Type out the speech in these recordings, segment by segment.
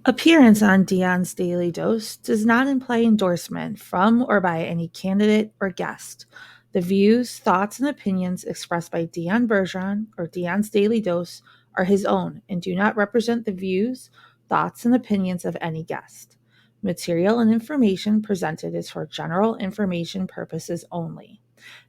Appearance on Dion's Daily Dose does not imply endorsement from or by any candidate or guest. The views, thoughts, and opinions expressed by Dion Bergeron or Dion's Daily Dose are his own and do not represent the views, thoughts, and opinions of any guest. Material and information presented is for general information purposes only.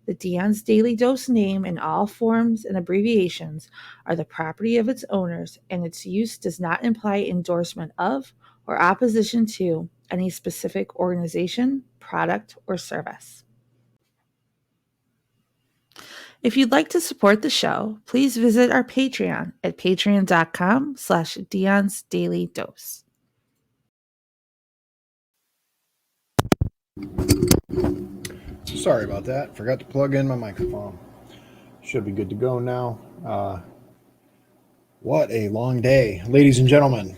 The Dion's Daily Dose name in all forms and abbreviations are the property of its owners, and its use does not imply endorsement of or opposition to any specific organization, product, or service. If you'd like to support the show, please visit our Patreon at patreon.com/Dion's Daily Dose. Sorry about that. Forgot to plug in my microphone. Should be good to go now. What a long day, ladies and gentlemen.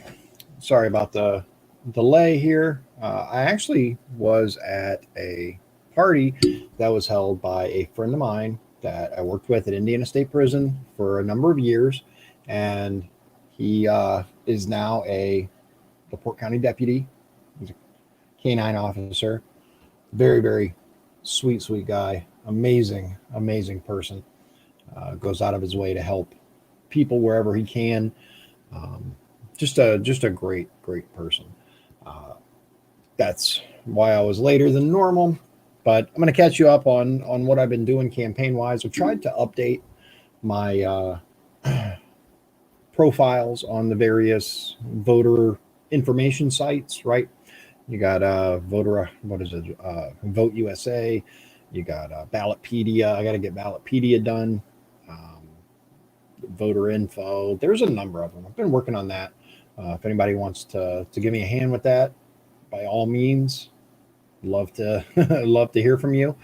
Sorry about the delay here. I actually was at a party that was held by a friend of mine that I worked with at Indiana State Prison for a number of years, and he is now a LaPorte County deputy. He's a canine officer. Very, very sweet guy. Amazing person. Goes out of his way to help people wherever he can. Just a great person. That's why I was later than normal, but I'm going to catch you up on what I've been doing campaign wise. I've tried to update my profiles on the various voter information sites, right? You got Vote USA. You got Ballotpedia. I got to get Ballotpedia done. Voter info. There's a number of them. I've been working on that. If anybody wants to give me a hand with that, by all means, love to love to hear from you.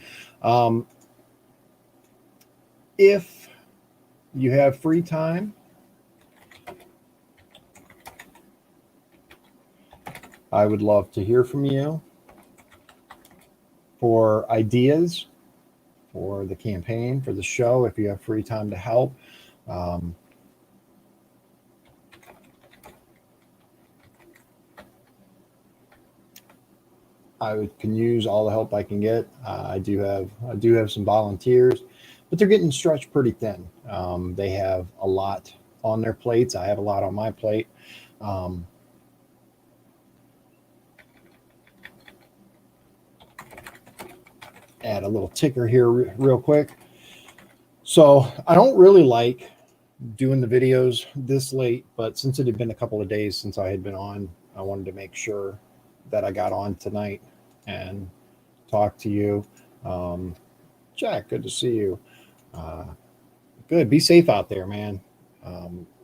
If you have free time, I would love to hear from you for ideas for the campaign, for the show, if you have free time to help. Can use all the help I can get. I do have some volunteers, but they're getting stretched pretty thin. They have a lot on their plates. I have a lot on my plate. Add a little ticker here real quick. So I don't really like doing the videos this late, but since it had been a couple of days since I had been on, I wanted to make sure that I got on tonight and talk to you. Jack, good to see you. Good. Be safe out there, man.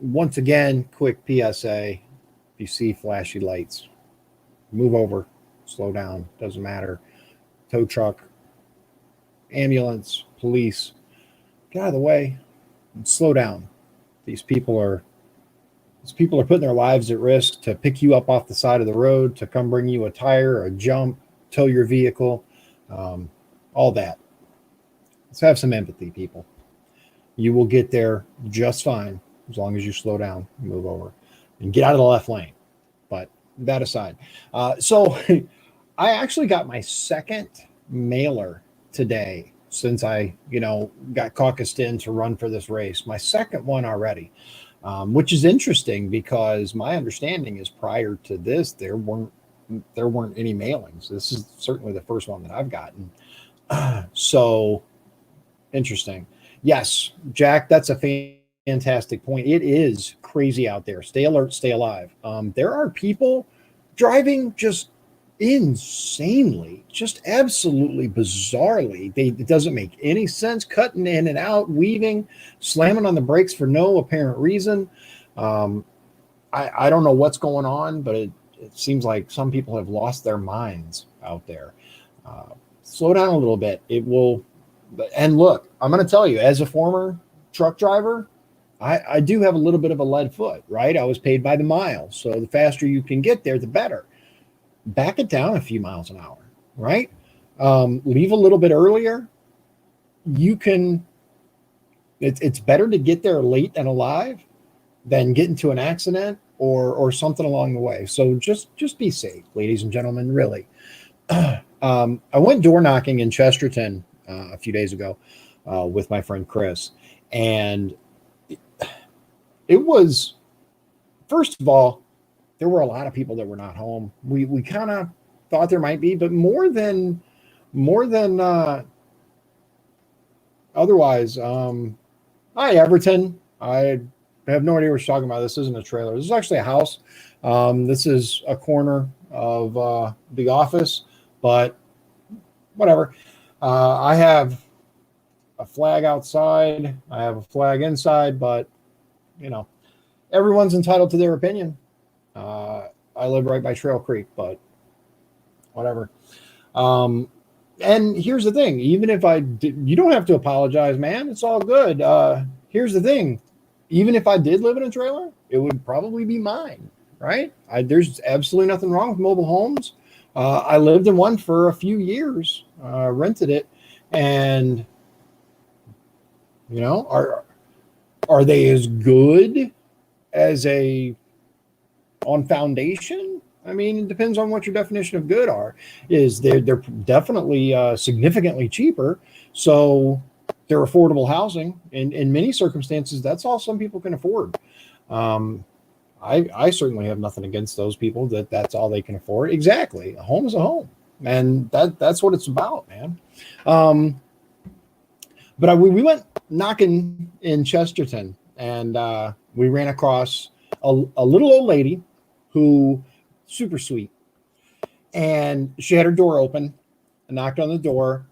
Once again, quick PSA. If you see flashy lights, move over, slow down, doesn't matter. Tow truck, ambulance, police, get out of the way and slow down. These people are putting their lives at risk to pick you up off the side of the road, to come bring you a tire, a jump, tow your vehicle, all that. Let's have some empathy, people. You will get there just fine as long as you slow down, move over, and get out of the left lane. But that aside, so I actually got my second mailer today since I, got caucused in to run for this race. My second one already, which is interesting because my understanding is prior to this, there weren't any mailings. This is certainly the first one that I've gotten. So interesting. Yes, Jack, that's a fantastic point. It is crazy out there. Stay alert, stay alive. There are people driving just insanely, just absolutely bizarrely. It doesn't make any sense, cutting in and out, weaving, slamming on the brakes for no apparent reason. I don't know what's going on, but it seems like some people have lost their minds out there. Slow down a little bit. It will. And look, I'm going to tell you, as a former truck driver, I do have a little bit of a lead foot, right? I was paid by the mile. So the faster you can get there, the better. Back it down a few miles an hour, right? Leave a little bit earlier. You can, it's better to get there late and alive than get into an accident or something along the way. So just be safe, ladies and gentlemen. Really. I went door knocking in Chesterton a few days ago with my friend Chris, and it was, first of all, there were a lot of people that were not home. We kind of thought there might be, but more than otherwise. Hi, Everton. I have no idea what you're talking about. This isn't a trailer. This is actually a house. This is a corner of the office, but whatever. I have a flag outside. I have a flag inside, but you know, everyone's entitled to their opinion. I live right by Trail Creek, but whatever. Um, and here's the thing: even if I did, you don't have to apologize, man. It's all good. Here's the thing: even if I did live in a trailer, it would probably be mine, right? There's absolutely nothing wrong with mobile homes. I lived in one for a few years, rented it, and are they as good as a on foundation? I mean, it depends on what your definition of good are. Is they're definitely significantly cheaper, so they're affordable housing. In many circumstances, that's all some people can afford. Um, I certainly have nothing against those people that's all they can afford. Exactly, a home is a home, and that's what it's about, man. Um, but we went knocking in Chesterton, and we ran across a little old lady who super sweet, and she had her door open. I knocked on the door.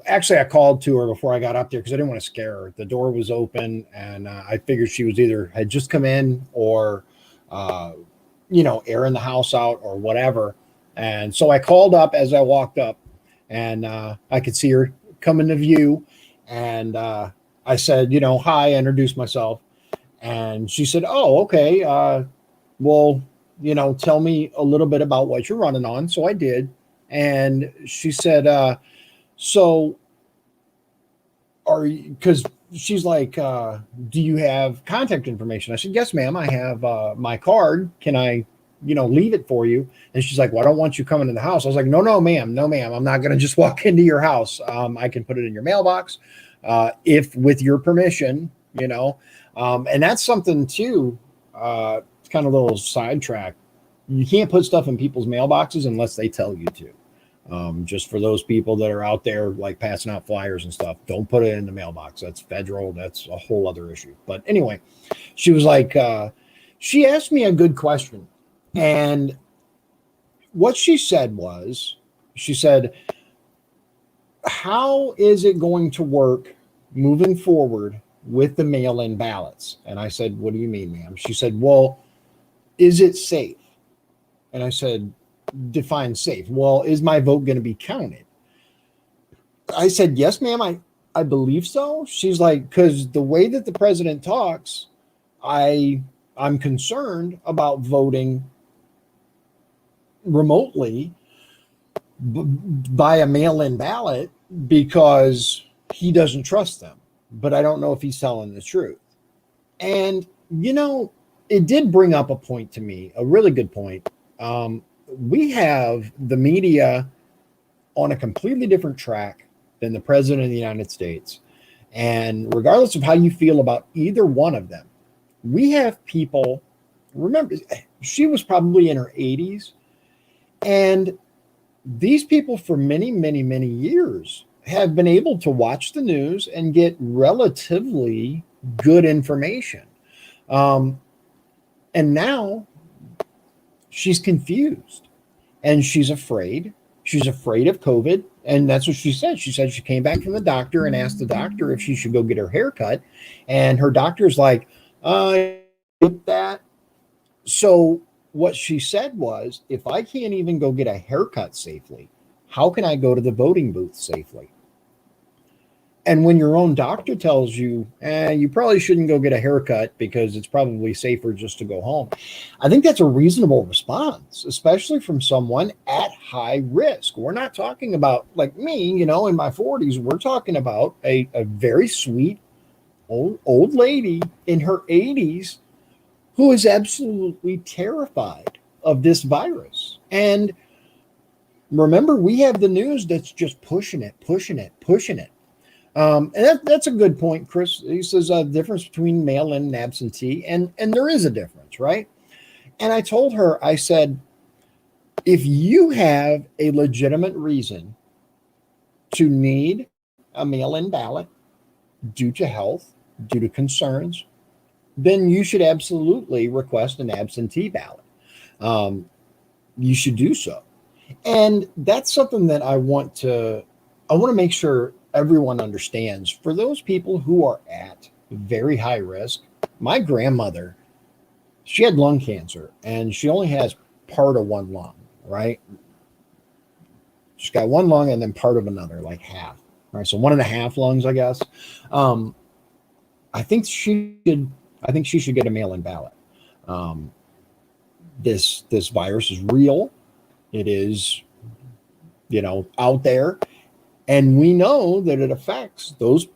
Actually, I called to her before I got up there because I didn't want to scare her. The door was open, and I figured she was either had just come in or, airing the house out or whatever. And so I called up as I walked up, and I could see her come into view. And I said, hi, I introduced myself. And she said, oh, okay. Well, tell me a little bit about what you're running on. So I did. And she said, so are you, because she's like, do you have contact information? I said, yes, ma'am, I have my card. Can I, leave it for you? And she's like, well, I don't want you coming in the house. I was like, no, ma'am, no, ma'am. I'm not going to just walk into your house. I can put it in your mailbox if with your permission, and that's something too. It's kind of a little sidetrack. You can't put stuff in people's mailboxes unless they tell you to. Just for those people that are out there like passing out flyers and stuff, don't put it in the mailbox. That's federal. That's a whole other issue. But anyway, she was like, she asked me a good question. And what she said was, she said, how is it going to work moving forward with the mail-in ballots? And I said, what do you mean, ma'am? She said, well, is it safe? And I said, define safe. Well, is my vote going to be counted? I said, yes, ma'am, I believe so. She's like, because the way that the president talks, I'm concerned about voting remotely by a mail-in ballot because he doesn't trust them. But I don't know if he's telling the truth. And, it did bring up a point to me, a really good point. We have the media on a completely different track than the president of the United States. And regardless of how you feel about either one of them, we have people, remember, she was probably in her 80s. And these people for many, many, many years have been able to watch the news and get relatively good information. And now she's confused and she's afraid. She's afraid of COVID. And that's what she said. She said she came back from the doctor and asked the doctor if she should go get her hair cut. And her doctor's like, get that. So what she said was, if I can't even go get a haircut safely, how can I go to the voting booth safely? And when your own doctor tells you, you probably shouldn't go get a haircut because it's probably safer just to go home, I think that's a reasonable response, especially from someone at high risk. We're not talking about like me, in my 40s. We're talking about a very sweet old lady in her 80s who is absolutely terrified of this virus. And remember, we have the news that's just pushing it, pushing it, pushing it. And that's a good point, Chris. He says a difference between mail-in and absentee, and there is a difference, right? And I told her, I said, if you have a legitimate reason to need a mail-in ballot due to health, due to concerns, then you should absolutely request an absentee ballot. Um, you should do so. And that's something that I want to make sure everyone understands. For those people who are at very high risk, my grandmother, she had lung cancer and she only has part of one lung, right? She's got one lung and then part of another, like half. All right, so one and a half lungs, I guess. Um, I think she should get a mail-in ballot. Um, this virus is real. It is, out there, and we know that it affects those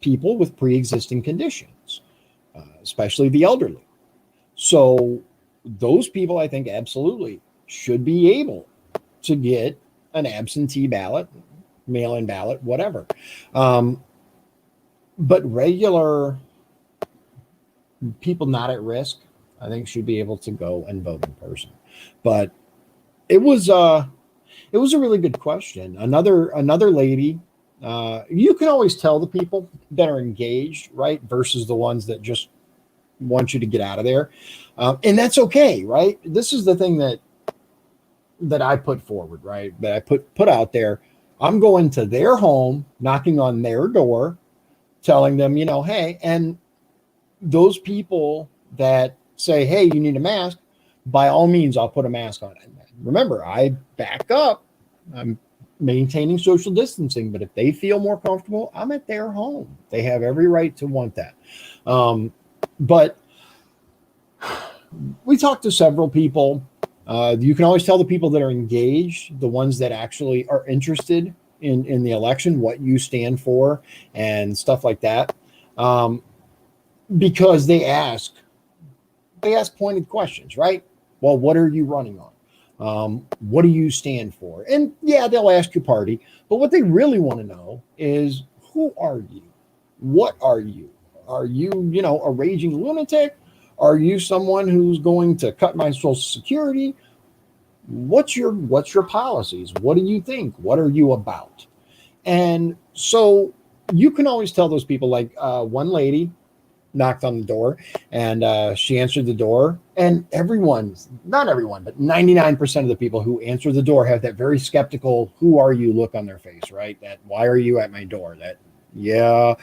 people with pre-existing conditions, especially the elderly. So those people, I think, absolutely should be able to get an absentee ballot, mail-in ballot, whatever. Um, but regular people not at risk, I think, should be able to go and vote in person. But it was it was a really good question. Another lady. You can always tell the people that are engaged, right, versus the ones that just want you to get out of there, and that's okay, right? This is the thing that I put forward, right? That I put out there. I'm going to their home, knocking on their door, telling them, hey, and those people that say, hey, you need a mask, by all means, I'll put a mask on. Remember, I back up. I'm maintaining social distancing, but if they feel more comfortable, I'm at their home. They have every right to want that. But we talked to several people. You can always tell the people that are engaged, the ones that actually are interested in the election, what you stand for, and stuff like that, because they ask pointed questions, right? Well, what are you running on? What do you stand for? And yeah, they'll ask your party, but what they really want to know is, who are you? What are you? Are you, a raging lunatic? Are you someone who's going to cut my social security? What's your policies? What do you think? What are you about? And so you can always tell those people, like one lady knocked on the door, and she answered the door, and not everyone, but 99% of the people who answer the door have that very skeptical, who are you look on their face, right? That, why are you at my door? That, yeah.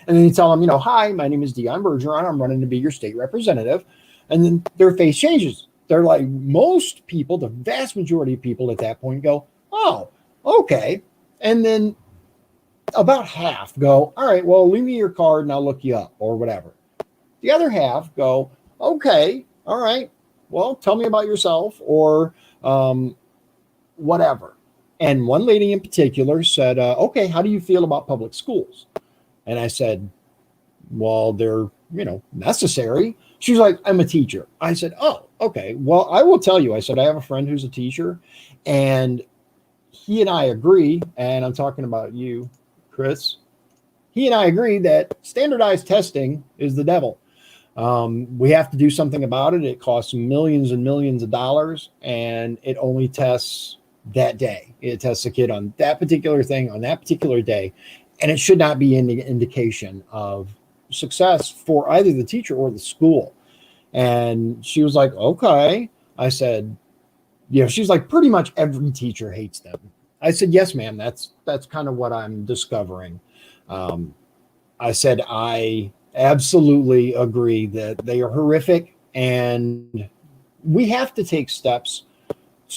And then you tell them, hi, my name is Dion Bergeron. I'm running to be your state representative. And then their face changes. They're like, most people, the vast majority of people at that point go, oh, okay. And then about half go, all right, well, leave me your card and I'll look you up or whatever. The other half go, okay, all right, well, tell me about yourself or whatever. And one lady in particular said, okay, how do you feel about public schools? And I said, well, they're, necessary. She's like, I'm a teacher. I said, oh, okay. Well, I will tell you, I said, I have a friend who's a teacher, and he and I agree, and I'm talking about you, Chris. He and I agree that standardized testing is the devil. We have to do something about it. It costs millions and millions of dollars, and it only tests that day. It tests a kid on that particular thing on that particular day, and it should not be any indication of success for either the teacher or the school. And she was like, okay. I said, she's like, pretty much every teacher hates them. I said, yes, ma'am. That's kind of what I'm discovering. I said, I absolutely agree that they are horrific, and we have to take steps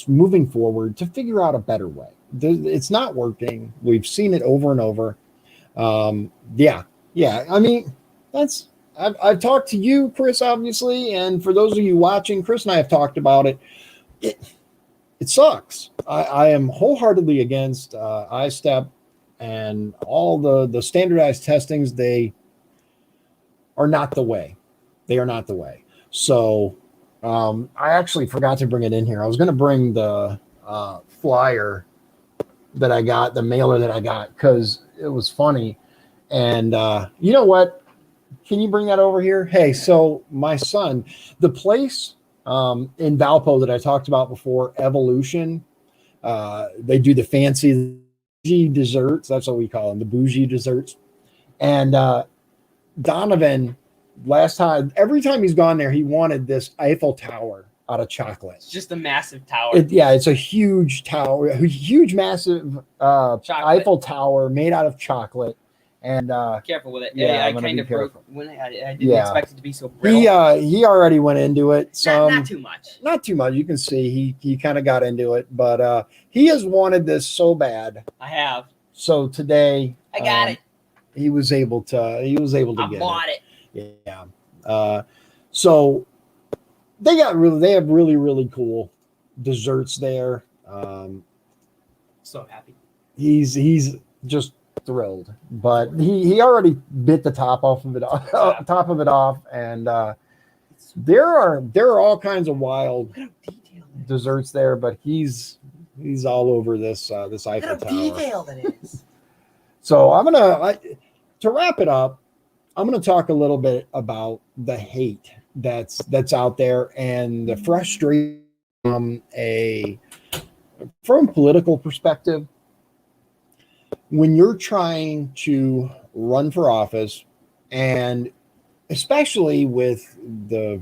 moving forward to figure out a better way. It's not working. We've seen it over and over. Yeah. I mean, I've talked to you, Chris, obviously, and for those of you watching, Chris and I have talked about it. It sucks. I am wholeheartedly against I-STEP and all the standardized testings. They are not the way. They are not the way. So I actually forgot to bring it in here. I was going to bring the flyer that I got, the mailer that I got, because it was funny. And you know what? Can you bring that over here? Hey, so my son, the place in Valpo that I talked about before, Evolution, they do the fancy bougie desserts. That's what we call them, the bougie desserts. And Donovan, last time, every time he's gone there, he wanted this Eiffel Tower out of chocolate. It's just a massive tower. Yeah, it's a huge tower, a huge, massive Eiffel Tower made out of chocolate. And careful with it. Yeah, I kind of broke when I didn't expect it to be so brittle. He already went into it. Not too much. Not too much. You can see he kind of got into it, but he has wanted this so bad. I have. So today I got it. He was able to get I bought it. Yeah. So they have really cool desserts there. So happy. He's just thrilled, but he already bit the top of it off, and there are all kinds of wild desserts there, but he's all over this Eiffel Tower. Detailed it is. So to wrap it up, I'm gonna talk a little bit about the hate that's out there and the frustration from a political perspective. When you're trying to run for office, and especially with the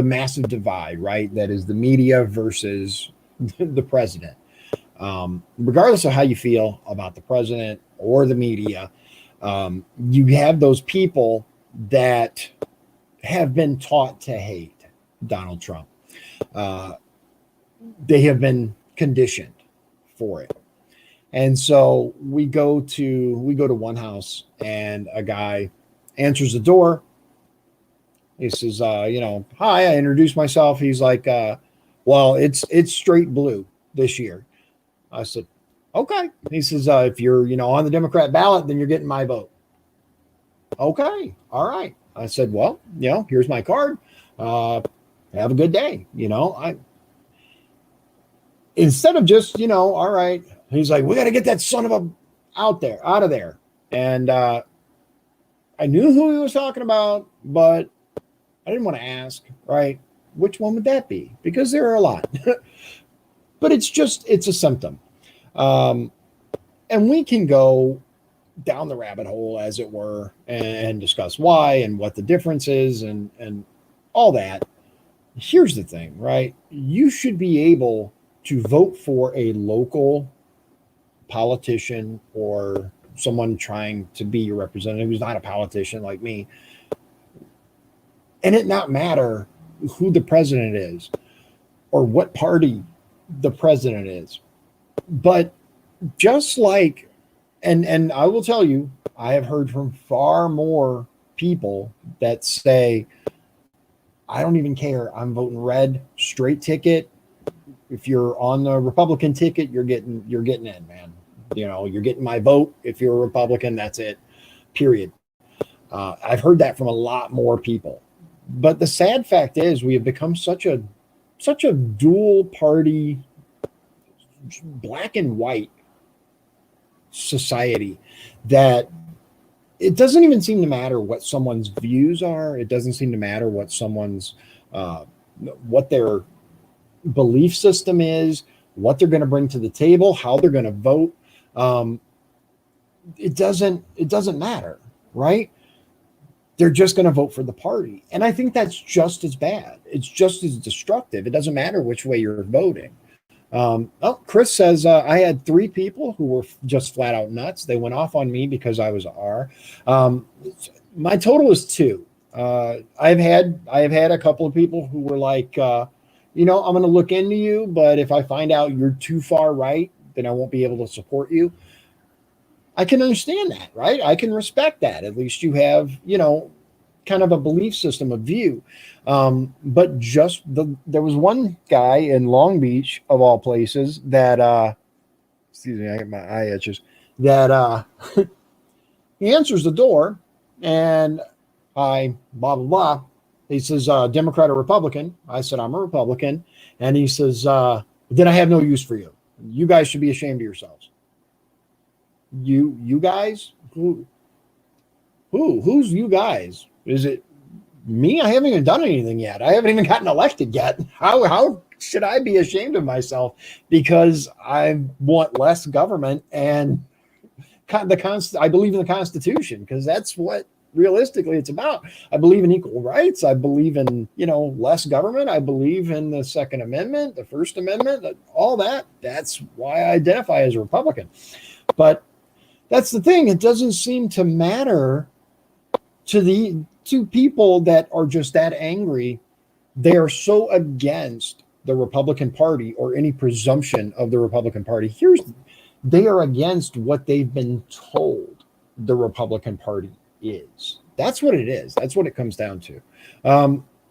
massive divide, right? That is the media versus the president. Regardless of how you feel about the president or the media, you have those people that have been taught to hate Donald Trump. They have been conditioned for it. And so we go to one house, and a guy answers the door. He says, hi, I introduced myself. He's like, well, it's straight blue this year. I said, okay. He says, if you're, on the Democrat ballot, then you're getting my vote. Okay. All right. I said, well, here's my card. Have a good day. Instead of just, all right. He's like, we got to get that son of a out of there. And I knew who he was talking about, but I didn't want to ask, right? Which one would that be? Because there are a lot. But it's a symptom. And we can go down the rabbit hole, as it were, and discuss why and what the difference is and all that. Here's the thing, right? You should be able to vote for a local politician or someone trying to be your representative who's not a politician like me, and it not matter who the president is or what party the president is. But just like, and I will tell you, I have heard from far more people that say, I don't even care. I'm voting red, straight ticket. If you're on the Republican ticket, you're getting in, man. You're getting my vote. If you're a Republican, that's it, period. I've heard that from a lot more people. But the sad fact is we have become such a dual party, black and white society that it doesn't even seem to matter what someone's views are. It doesn't seem to matter what someone's what their belief system is, what they're going to bring to the table, how they're going to vote. It doesn't matter, right? They're just going to vote for the party. And I think that's just as bad. It's just as destructive. It doesn't matter which way you're voting. Chris says, I had 3 people who were just flat out nuts. They went off on me because I was R. My total is 2. I've had a couple of people who were like, I'm going to look into you, but if I find out you're too far right, then I won't be able to support you. I can understand that, right? I can respect that. At least you have, kind of a belief system, a view. But there was one guy in Long Beach, of all places, that, excuse me, I get my eye itches, that he answers the door and hi, blah, blah, blah. He says, Democrat or Republican? I said, I'm a Republican. And he says, then I have no use for you. You guys should be ashamed of yourselves. You guys? Who's you guys? Is it me? I haven't even done anything yet. I haven't even gotten elected yet. How should I be ashamed of myself because I want less government and I believe in the Constitution, because that's what realistically it's about. I believe in equal rights. I believe in, less government. I believe in the Second Amendment, the First Amendment, all that. That's why I identify as a Republican. But that's the thing. It doesn't seem to matter to people that are just that angry. They are so against the Republican Party or any presumption of the Republican Party. They are against what they've been told the Republican Party is. That's what it is. That's what it comes down to.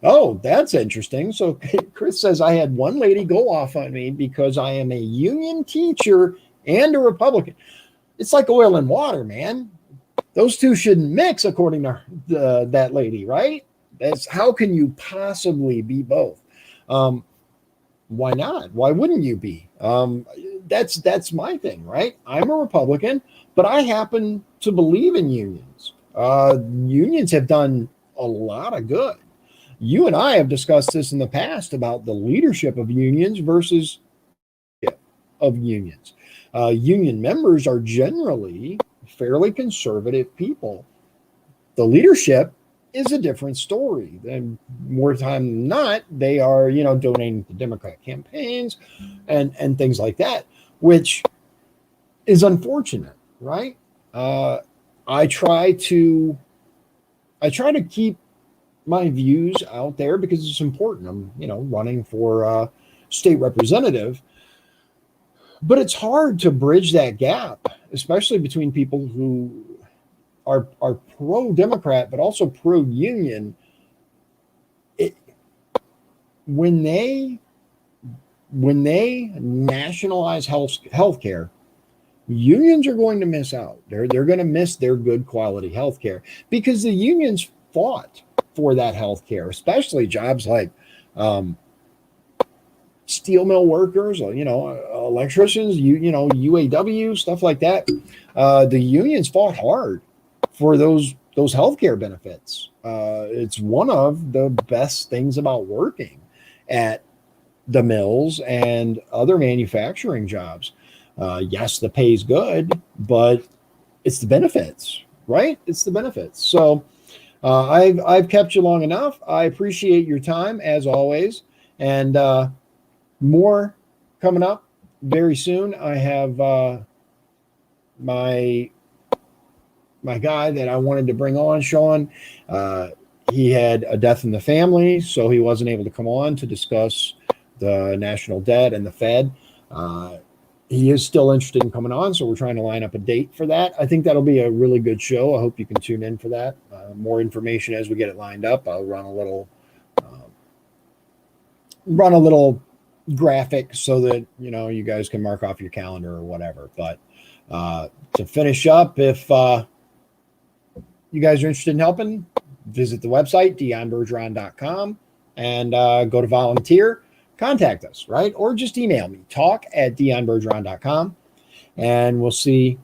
Oh, that's interesting. So Chris says, I had one lady go off on me because I am a union teacher and a Republican. It's like oil and water, man. Those two shouldn't mix, according to that lady, right? How can you possibly be both? Why not? Why wouldn't you be? That's my thing, right? I'm a Republican, but I happen to believe in unions. Unions have done a lot of good. You and I have discussed this in the past about the leadership of unions versus of unions. Union members are generally fairly conservative people. The leadership is a different story. And more time than not, they are, donating to Democrat campaigns and things like that, which is unfortunate, right? I try to keep my views out there because it's important. I'm, running for state representative, but it's hard to bridge that gap, especially between people who are pro-Democrat, but also pro-union. When they nationalize healthcare, unions are going to miss out. They're going to miss their good quality healthcare because the unions fought for that healthcare, especially jobs like steel mill workers, electricians, UAW, stuff like that. The unions fought hard for those healthcare benefits. It's one of the best things about working at the mills and other manufacturing jobs. Yes, the pay's good, but it's the benefits, right? It's the benefits. So I've kept you long enough. I appreciate your time as always, and more coming up very soon. I have my guy that I wanted to bring on, Sean. He had a death in the family, so he wasn't able to come on to discuss the national debt and the Fed. He is still interested in coming on, so we're trying to line up a date for that. I think that'll be a really good show. I hope you can tune in for that. More information as we get it lined up. I'll run a little graphic so that you guys can mark off your calendar or whatever. But to finish up, if you guys are interested in helping, visit the website dionbergeron.com and go to volunteer. Contact us, right? Or just email me, talk@dionbergeron.com, and we'll see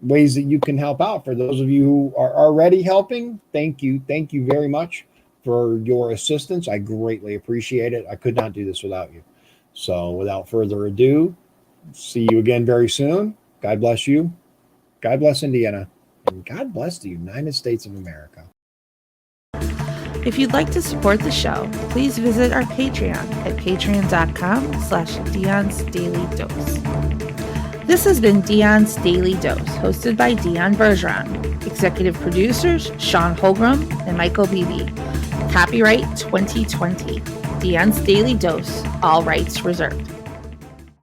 ways that you can help out. For those of you who are already helping, thank you very much for your assistance. I greatly appreciate it. I could not do this without you. So without further ado, see you again very soon. God bless you. God bless Indiana. And God bless the United States of America. If you'd like to support the show, please visit our Patreon at patreon.com/Dion's Daily Dose. This has been Dion's Daily Dose, hosted by Dion Bergeron. Executive producers, Sean Holgram and Michael Beebe. Copyright 2020. Dion's Daily Dose, all rights reserved.